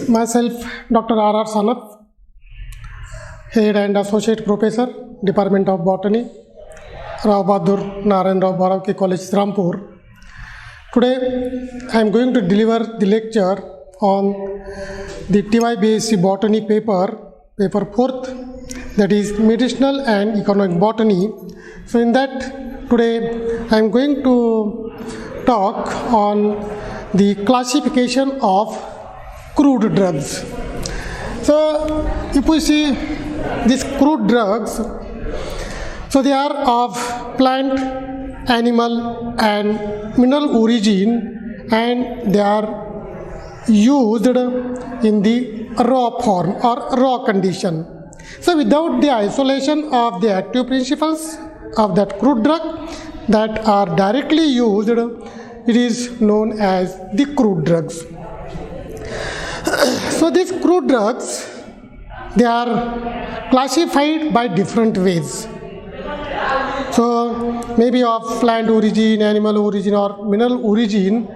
Myself, Dr. R. Sanap, Head and Associate Professor, Department of Botany, Rao Bahadur Narayan Rao Bharavke College, Rampur. Today, I am going to deliver the lecture on the T.Y.B.Sc Botany paper 4th, that is Medicinal and Economic Botany. So in that, today I am going to talk on the classification of crude drugs. So if we see these crude drugs, so they are of plant, animal and mineral origin, and they are used in the raw form or raw condition. So without the isolation of the active principles of that crude drug that are directly used, it is known as the crude drugs. So these crude drugs, they are classified by different ways. So maybe of plant origin, animal origin or mineral origin.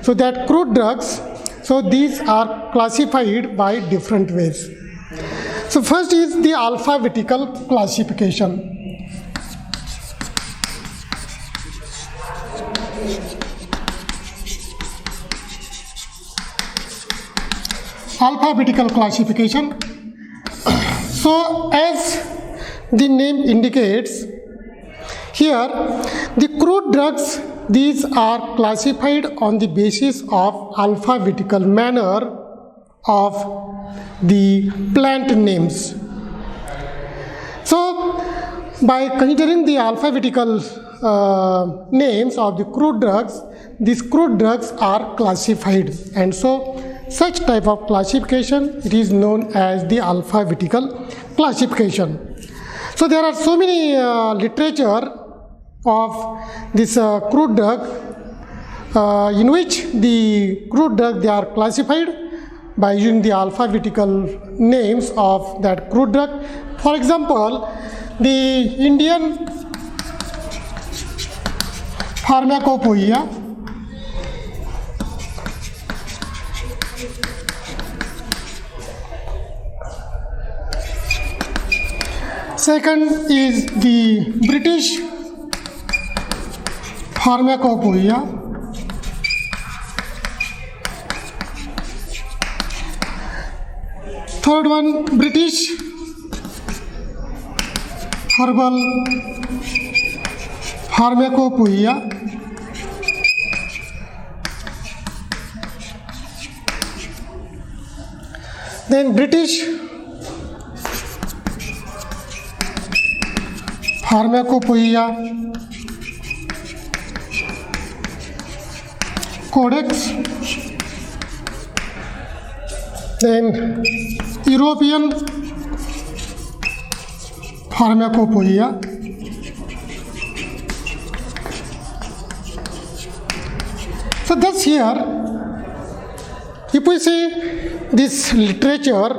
So that crude drugs, so these are classified by different ways. So first is the alphabetical classification. Alphabetical classification. So as the name indicates, here the crude drugs, these are classified on the basis of alphabetical manner of the plant names. So by considering the alphabetical names of the crude drugs, these crude drugs are classified, and so such type of classification, it is known as the alphabetical classification. So there are so many literature of this crude drug in which the crude drug, they are classified by using the alphabetical names of that crude drug. For example, the Indian Pharmacopoeia, second is the British Pharmacopoeia, third one British Herbal Pharmacopoeia, then British Pharmacopoeia Codex, then European Pharmacopoeia, so thus here, if we see this literature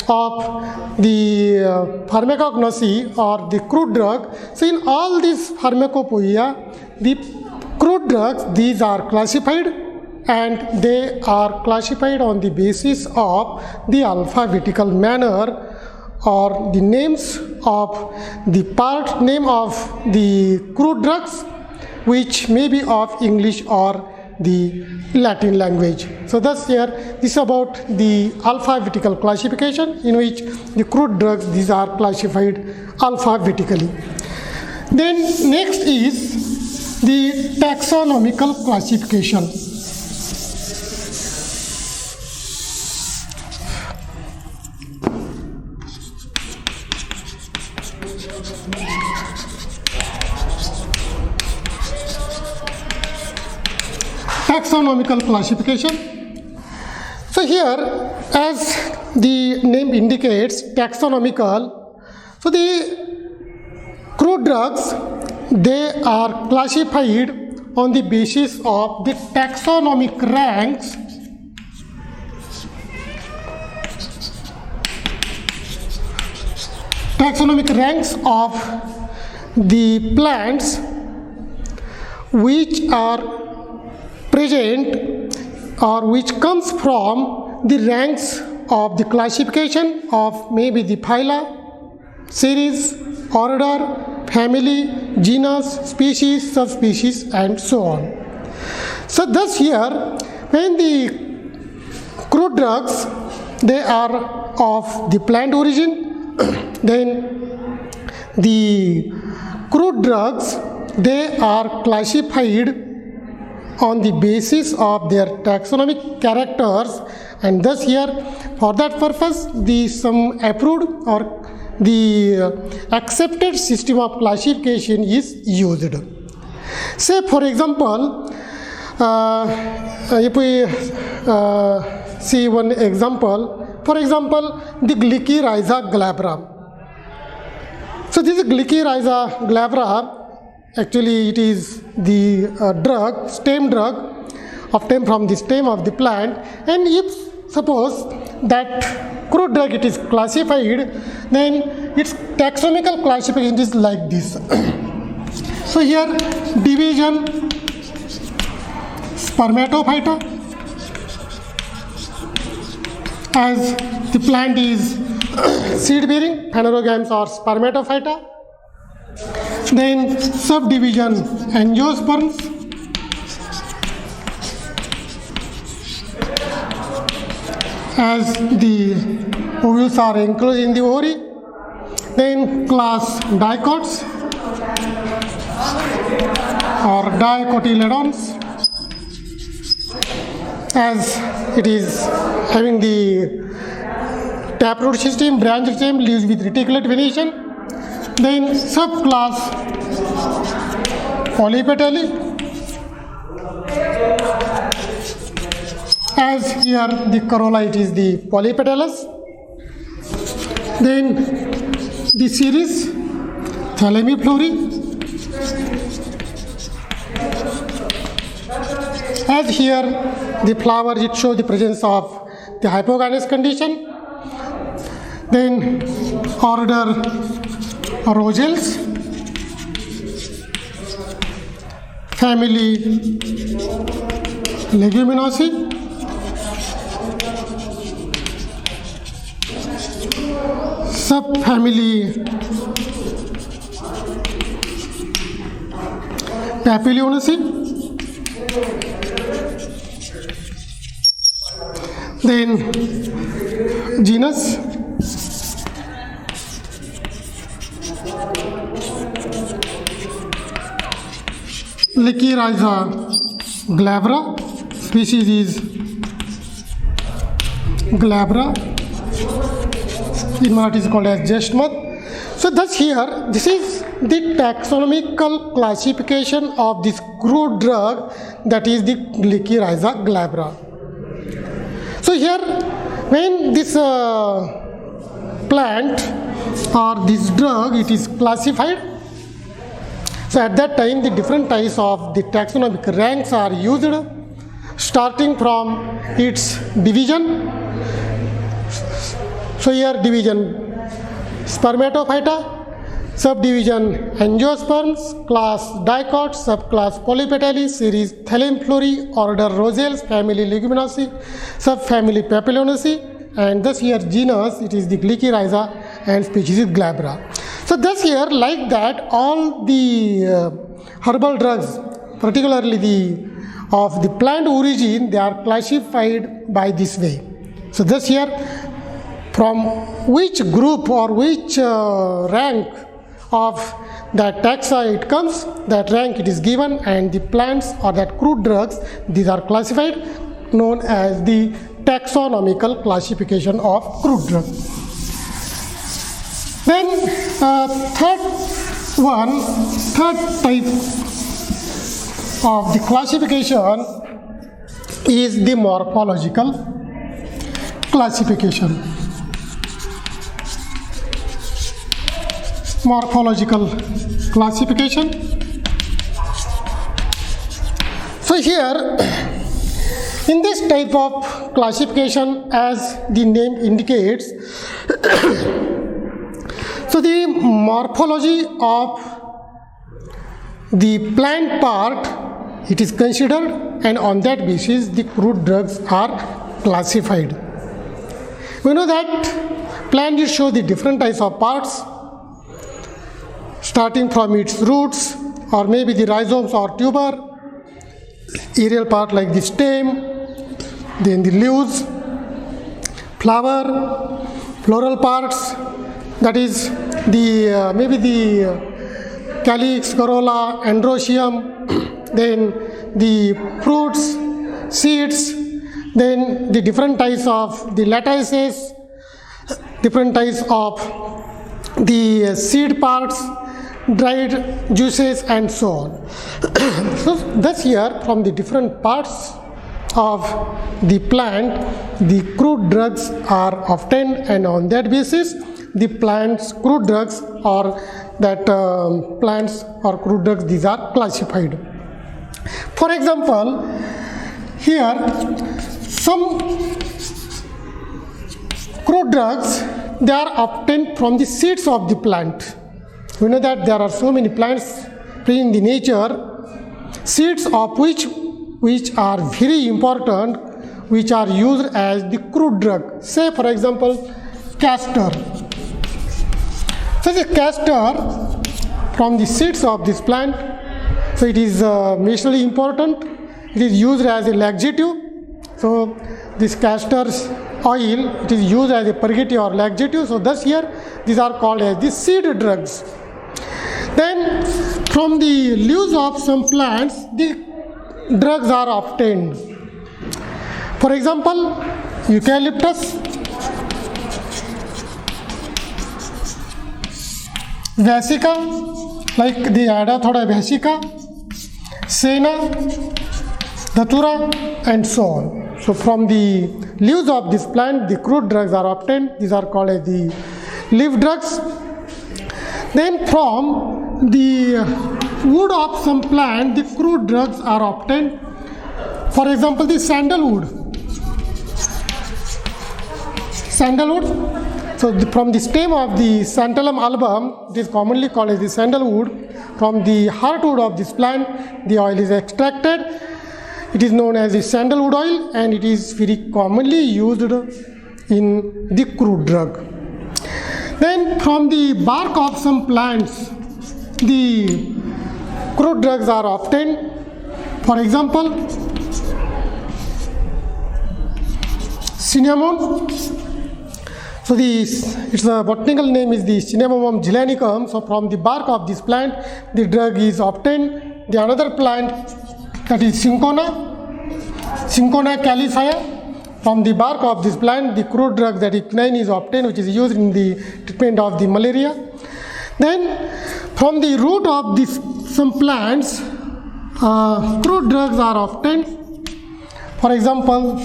of the pharmacognosy or the crude drug, so in all these pharmacopoeia, the crude drugs, these are classified, and they are classified on the basis of the alphabetical manner or the names of the part name of the crude drugs, which may be of English or the Latin language. So thus here, this is about the alphabetical classification in which the crude drugs, these are classified alphabetically. Then next is the taxonomical classification. Taxonomical classification. So here, as the name indicates, taxonomical, so the crude drugs, they are classified on the basis of the taxonomic ranks of the plants which are present or which comes from the ranks of the classification of maybe the phyla, series, order, family, genus, species, subspecies, and so on. So thus here, when the crude drugs, they are of the plant origin, then the crude drugs, they are classified on the basis of their taxonomic characters, and thus here, for that purpose, some approved or the accepted system of classification is used. Say for example, if we see one example, for example, the Glycyrrhiza glabra. So this Glycyrrhiza glabra, actually it is the stem drug obtained from the stem of the plant, and if suppose that crude drug it is classified, then its taxonomical classification is like this. So here division Spermatophyta, as the plant is seed bearing, phanerogams or Spermatophyta. Then subdivision Angiosperms, as the ovules are enclosed in the ovary. Then class dicots or dicotyledons, as it is having the taproot system, branch system, leaves with reticulate venation. Then subclass Polypetalae, as here the corolla it is the polypetalous. Then the series Thalamiflory, as here the flowers it shows the presence of the hypogynous condition. Then order Roselles, family Leguminosae, subfamily Papilionaceae, then genus Glycyrrhiza glabra, species is glabra, in what is called as Jestmuth. So thus here, this is the taxonomical classification of this crude drug, that is the Glycyrrhiza glabra. So here, when this plant or this drug, it is classified, so at that time the different types of the taxonomic ranks are used, starting from its division. So here division Spermatophyta, subdivision Angiosperms, class Dicots, subclass Polypetalae, series Thalamiflory, order Roselles, family Leguminosae, subfamily Papilionaceae, and thus here genus it is the Glycyrrhiza and species is glabra. So thus here, like that, all the herbal drugs, particularly of the plant origin, they are classified by this way. So thus here, from which group or which rank of that taxa it comes, that rank it is given, and the plants or that crude drugs, these are classified, known as the taxonomical classification of crude drugs. Then third type of the classification is the morphological classification. Morphological classification. So here, in this type of classification, as the name indicates, so the morphology of the plant part, it is considered, and on that basis the crude drugs are classified. We know that plant show the different types of parts, starting from its roots, or maybe the rhizomes or tuber, aerial part like the stem, then the leaves, flower, floral parts, that is the maybe the calyx, corolla, androecium, then the fruits, seeds, then the different types of the lattices, different types of the seed parts, dried juices, and so on. So thus here, from the different parts of the plant, the crude drugs are obtained, and on that basis the plant's crude drugs or that plants or crude drugs, these are classified. For example, here some crude drugs, they are obtained from the seeds of the plant. We know that there are so many plants in the nature, seeds of which are very important, which are used as the crude drug. Say for example, castor. So the castor from the seeds of this plant, so it is majorly important. It is used as a laxative. So this castor's oil, it is used as a purgative or laxative. So thus here these are called as the seed drugs. Then from the leaves of some plants, the drugs are obtained. For example, eucalyptus, vesica, like the Adathoda vesica, Sena, Datura, and so on. So from the leaves of this plant, the crude drugs are obtained. These are called as the leaf drugs. Then from the wood of some plant, the crude drugs are obtained. For example, the sandalwood. So from the stem of the Santalum album, it is commonly called as the sandalwood. From the heartwood of this plant, the oil is extracted. It is known as the sandalwood oil, and it is very commonly used in the crude drug. Then from the bark of some plants, the crude drugs are obtained. For example, cinnamon. So its botanical name is the Cinnamomum gelanicum. So from the bark of this plant, the drug is obtained. The another plant, that is Cinchona calycea. From the bark of this plant, the crude drug, that is quinine, is obtained, which is used in the treatment of the malaria. Then from the root of some plants, crude drugs are obtained. For example,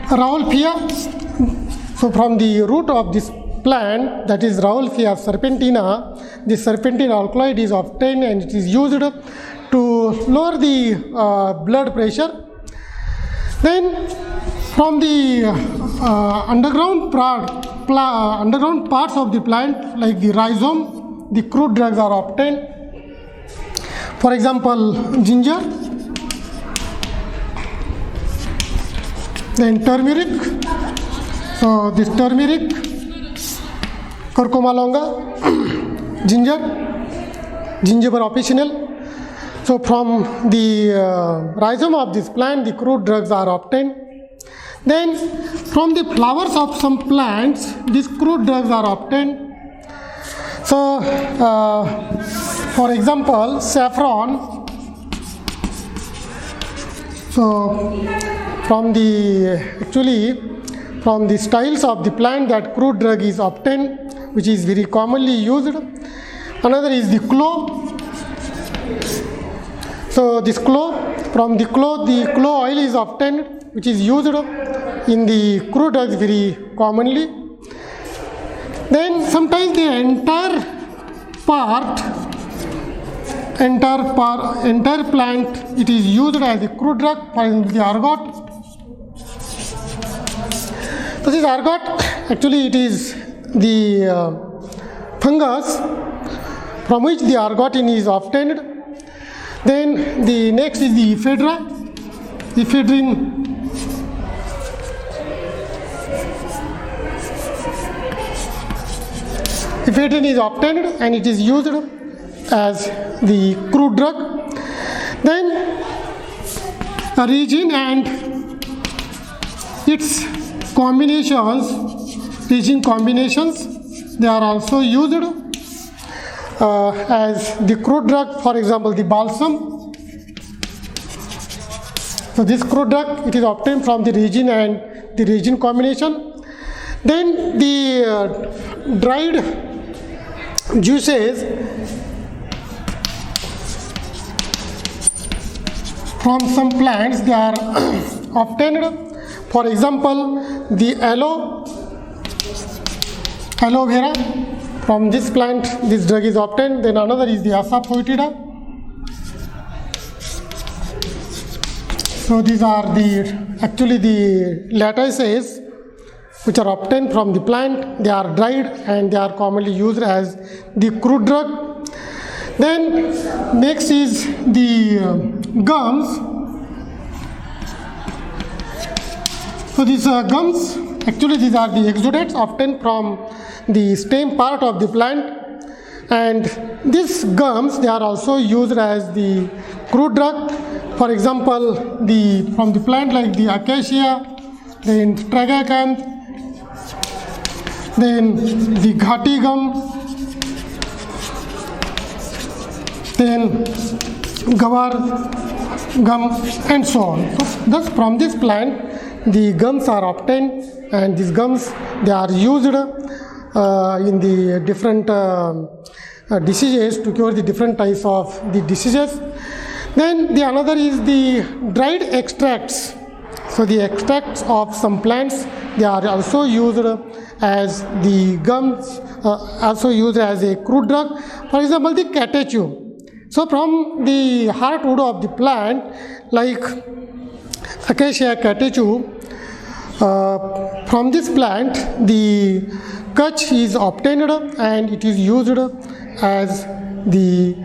Rauwolfia. So from the root of this plant, that is Rauwolfia serpentina, the serpentine alkaloid is obtained, and it is used to lower the blood pressure. Then from the underground parts of the plant, like the rhizome, the crude drugs are obtained. For example, ginger. Then turmeric. So this turmeric, curcuma longa, ginger, Gingiber officinal. So from the rhizome of this plant, the crude drugs are obtained. Then from the flowers of some plants, these crude drugs are obtained. So for example, saffron. So from the styles of the plant, that crude drug is obtained, which is very commonly used. Another is the clove. So this clove, from the clove oil is obtained, which is used in the crude drugs very commonly. Then sometimes the entire plant, it is used as a crude drug. For example, the ergot. So this ergot, actually it is the fungus from which the ergotin is obtained. Then the next is the ephedra. ephedrine is obtained and it is used as the crude drug. Then resin and its combinations, resin combinations, they are also used as the crude drug. For example, the balsam. So this crude drug, it is obtained from the resin and the resin combination. Then the dried juices from some plants, they are obtained. For example, the aloe vera, from this plant this drug is obtained. Then another is the Asafoetida. So these are actually the lattices which are obtained from the plant. They are dried and they are commonly used as the crude drug. Then next is the gums. So these gums, actually these are the exudates obtained from the stem part of the plant, and these gums, they are also used as the crude drug. For example, from the plant like the acacia, then tragacanth, then the ghati gum, then gawar gum, and so on. So thus from this plant the gums are obtained, and these gums, they are used in the different diseases, to cure the different types of the diseases. Then the another is the dried extracts. So the extracts of some plants, they are also used as the gums, also used as a crude drug. For example, the catechu. So from the heartwood of the plant like acacia catechu, from this plant the kach is obtained and it is used as the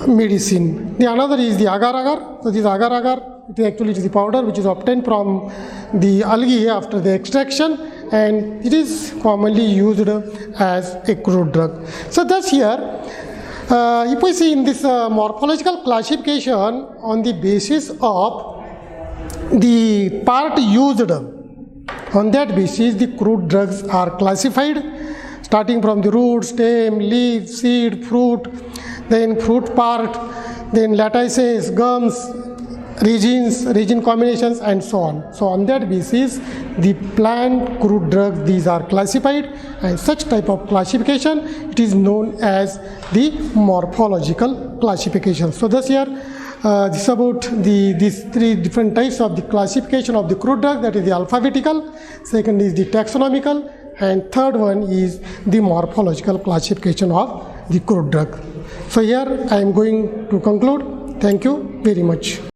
medicine. The another is the agar-agar. So this agar-agar, it is the powder which is obtained from the algae after the extraction, and it is commonly used as a crude drug. So thus here, if we see in this morphological classification, on the basis of the part used, on that basis the crude drugs are classified, starting from the root, stem, leaf, seed, fruit, then fruit part, then lattices, gums, resin combinations, and so on. So on that basis the plant crude drugs, these are classified, and such type of classification, it is known as the morphological classification. So thus here this is about these three different types of the classification of the crude drug, that is the alphabetical, second is the taxonomical, and third one is the morphological classification of the crude drug. So here I am going to conclude. Thank you very much.